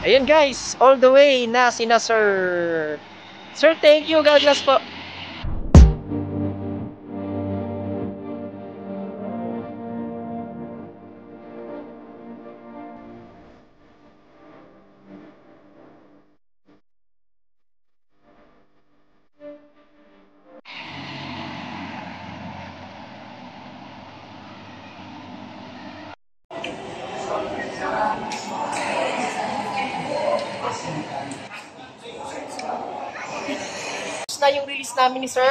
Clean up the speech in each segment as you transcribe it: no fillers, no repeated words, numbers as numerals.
Ayan guys, all the way na sina Sir. Sir, thank you. God bless po. Na yung release namin ni Sir.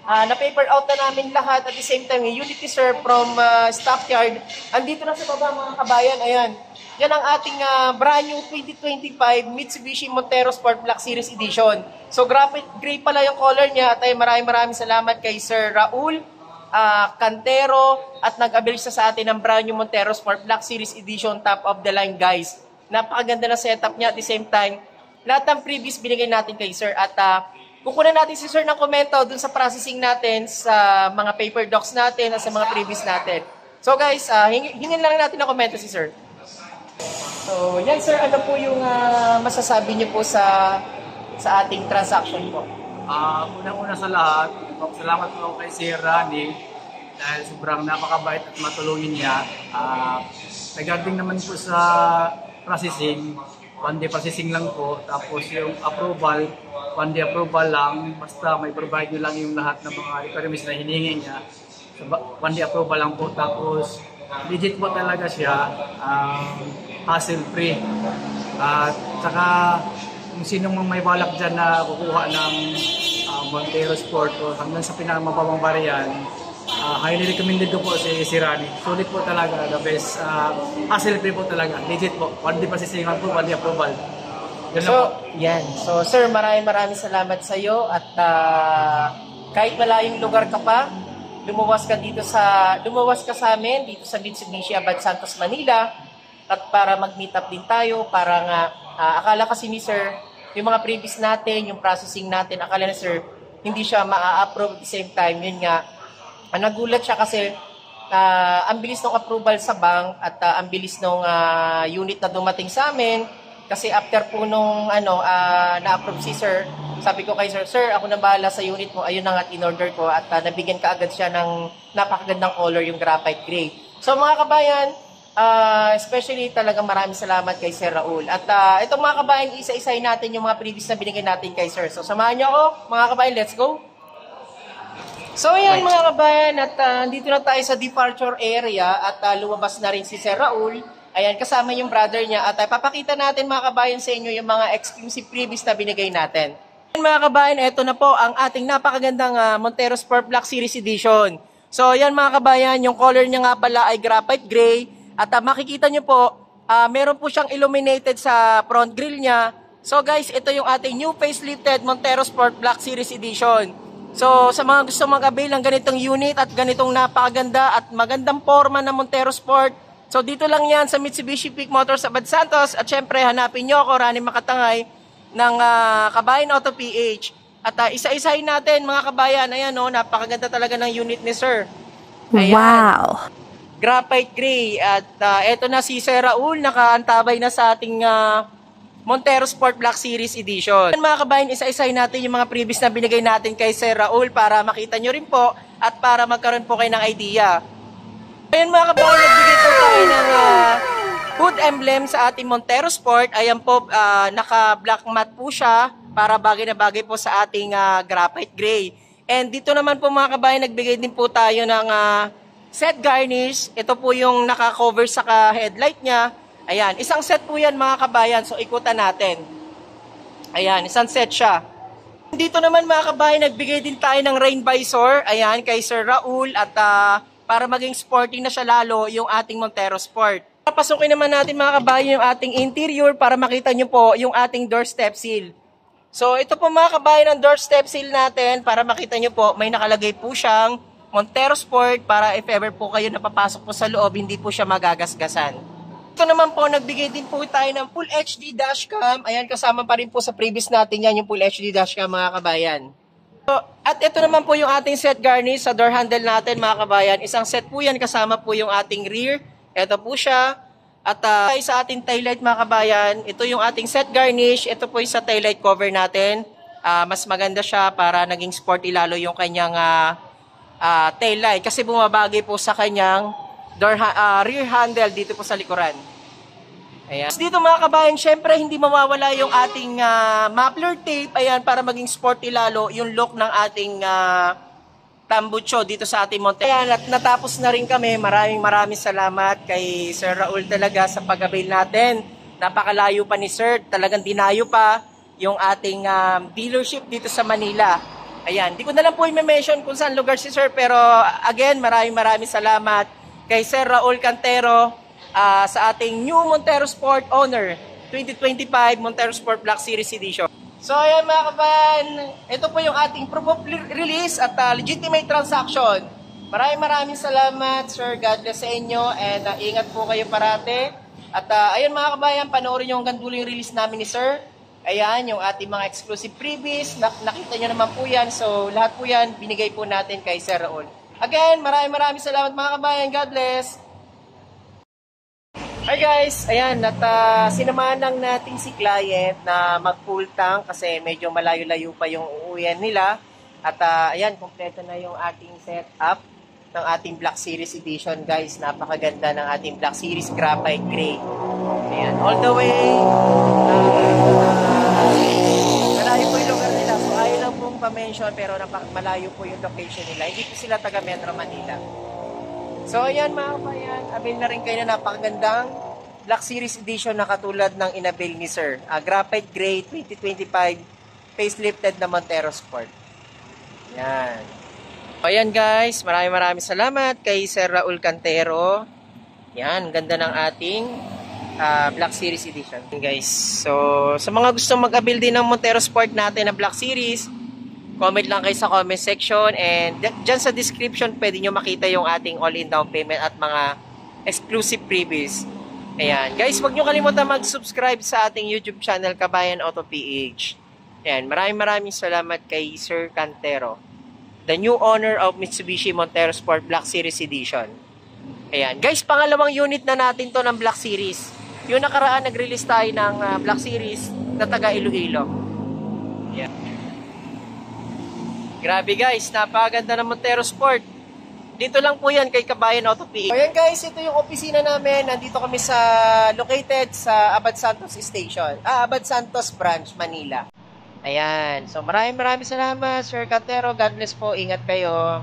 Na-paper out na namin lahat at the same time, yung unit ni Sir from stockyard. Andito na sa baba mga kabayan. Ayan. Yan ang ating brand new 2025 Mitsubishi Montero Sport Black Series Edition. So graphite gray pala yung color niya at ay maraming salamat kay Sir Raul Cantero at nag-avail siya sa atin ng brand new Montero Sport Black Series Edition, top of the line guys. Napakaganda na setup niya at the same time. Lahat ng previous binigay natin kay Sir at kukunan natin si Sir ng komento dun sa processing natin, sa mga paper docs natin, at sa mga previous natin. So guys, hingin lang natin ng komento si Sir. So yan Sir, ano po yung masasabi niyo po sa ating transaction po? Unang-una sa lahat, salamat po kay Sir Rani dahil sobrang napakabait at matulungin niya. Regarding naman po sa processing, one day processing lang po, tapos yung approval, one day approval lang, basta may provide nyo lang yung lahat ng mga requirements na hiningi niya. So, one day approval lang po, tapos legit po talaga siya, hassle free. At saka kung sino mang may balak dyan na kukuha ng Montero Sport o hanggang sa pinakamababang variant, highly recommended ko po si Rani. Sulit po talaga, the best. Hassle free po talaga, legit po. One day processing lang po, one day approval. So, yan. So, Sir, maraming salamat sa iyo at kahit malayong lugar ka pa, lumuwas ka sa amin dito sa Mitsubishi Abad Santos, Manila at para mag-meet up din tayo para nga akala kasi ni Sir, yung mga previous natin, yung processing natin, akala ni Sir, hindi siya ma-approve at the same time. Yun nga, nagulat siya kasi ang bilis ng approval sa bank at ang bilis ng unit na dumating sa amin. Kasi after po nung na-approve si Sir, sabi ko kay Sir, Sir, ako na bahala sa unit mo. Ayun na nga in-order ko at nabigyan ka agad siya ng napakagandang color, yung graphite gray. So mga kabayan, especially talagang maraming salamat kay Sir Raul. At itong mga kabayan, isa-isahin natin yung mga previous na binigay natin kay Sir. So samahan niyo ako, mga kabayan, let's go! So ayan mga kabayan, at dito na tayo sa departure area at lumabas na rin si Sir Raul. Ayan, kasama yung brother niya at papakita natin mga kabayan sa inyo yung mga exclusive previous na binigay natin. Ayan mga kabayan, ito na po ang ating napakagandang Montero Sport Black Series Edition. So ayan mga kabayan, yung color niya nga pala ay graphite gray at makikita nyo po, meron po siyang illuminated sa front grille niya. So guys, ito yung ating new facelifted Montero Sport Black Series Edition. So sa mga gusto mag-avail ng ganitong unit at ganitong napakaganda at magandang forma ng Montero Sport, so dito lang yan sa Mitsubishi Peak Motors Abad Santos at syempre hanapin nyo ako, Rani Makatangay ng Kabayan Auto PH. At isa-isahin natin mga kabayan, ayan napakaganda talaga ng unit ni Sir. Ayan. Wow! Graphite gray at eto na si Sir Raul, nakaantabay na sa ating Montero Sport Black Series Edition. Mga kabayan, isa-isahin natin yung mga previous na binigay natin kay Sir Raul para makita nyo rin po at para magkaroon po kayo ng idea. Ayan mga kabayan, nagbigay po tayo ng hood emblem sa ating Montero Sport. Ayan po, naka-black matte po siya para bagay na bagay po sa ating graphite gray. And dito naman po mga kabayan, nagbigay din po tayo ng set garnish. Ito po yung naka-cover sa headlight niya. Ayan, isang set po yan mga kabayan. So ikutan natin. Ayan, isang set siya. Dito naman mga kabayan, nagbigay din tayo ng rain visor. Ayan, kay Sir Raul at para maging sporty na siya lalo yung ating Montero Sport. Papasukin naman natin mga kabayan yung ating interior para makita nyo po yung ating doorstep seal. So ito po mga kabayan ang doorstep seal natin para makita nyo po may nakalagay po siyang Montero Sport para if ever po kayo napapasok po sa loob hindi po siya magagasgasan. Ito naman po nagbigay din po tayo ng Full HD dashcam. Ayan, kasama pa rin po sa previous natin yan yung Full HD dashcam mga kabayan. At ito naman po yung ating set garnish sa door handle natin mga kabayan. Isang set po yan kasama po yung ating rear. Ito po siya. At sa ating taillight mga kabayan, ito yung ating set garnish. Ito po yung sa taillight cover natin. Mas maganda siya para naging sporty lalo yung kanyang taillight. Kasi bumabagay po sa kanyang rear handle dito po sa likuran. Ayan. Dito mga kabayan, syempre hindi mawawala yung ating muffler tape. Ayan, para maging sporty lalo yung look ng ating tambucho dito sa ating monte. Ayan, at natapos na rin kami. Maraming salamat kay Sir Raul talaga sa pag-avail natin. Napakalayo pa ni Sir. Talagang dinayo pa yung ating dealership dito sa Manila. Ayan, di ko na lang po i-mention kung saan lugar si Sir. Pero again, maraming salamat kay Sir Raul Cantero sa ating new Montero Sport Owner 2025 Montero Sport Black Series Edition. So ayan mga kabayan, ito po yung ating proof of release at legitimate transaction. Maraming salamat Sir, God bless sa inyo and ingat po kayo parate. At ayan mga kabayan, panoorin nyo hanggang dulo yung release namin ni Sir. Ayan, yung ating mga exclusive freebies, nakita nyo naman po yan. So lahat po yan, binigay po natin kay Sir Raul. Again, maraming salamat mga kabayan, God bless. Hi guys, ayan, at sinamahan lang natin si client na mag-full tank kasi medyo malayo-layo pa yung uuwian nila. At ayan, kompleto na yung ating setup ng ating Black Series Edition guys. Napakaganda ng ating Black Series Graphite Gray. Ayan, all the way. Malayo po yung lugar nila. So ayaw lang pong pa-mention pero malayo po yung location nila. Hindi po sila taga Metro Manila. So ayan mga kabayan, avail na rin kayo na napakagandang Black Series Edition na katulad ng inabil ni Sir. Graphite Gray 2025 facelifted na Montero Sport. Yan. Ayan guys, maraming salamat kay Sir Raul Cantero. Yan, ganda ng ating Black Series Edition. Guys, so sa mga gustong mag-avail din ng Montero Sport natin na Black Series, comment lang kayo sa comment section and dyan sa description pwede nyo makita yung ating all-in down payment at mga exclusive freebies. Ayan. Guys, huwag nyo kalimutan mag-subscribe sa ating YouTube channel, Kabayan Auto PH. Ayan. Maraming salamat kay Sir Cantero, the new owner of Mitsubishi Montero Sport Black Series Edition. Ayan. Guys, pangalawang unit na natin to ng Black Series. Yung nakaraan, nag-release tayo ng Black Series na taga Iloilo. Ayan. Grabe guys, napakaganda ng Montero Sport. Dito lang po yan kay Kabayan Auto PH. Ayan guys, ito yung opisina namin. Nandito kami located sa Abad Santos Station. Abad Santos Branch, Manila. Ayan. So maraming salamat Sir Cantero. God bless po. Ingat kayo.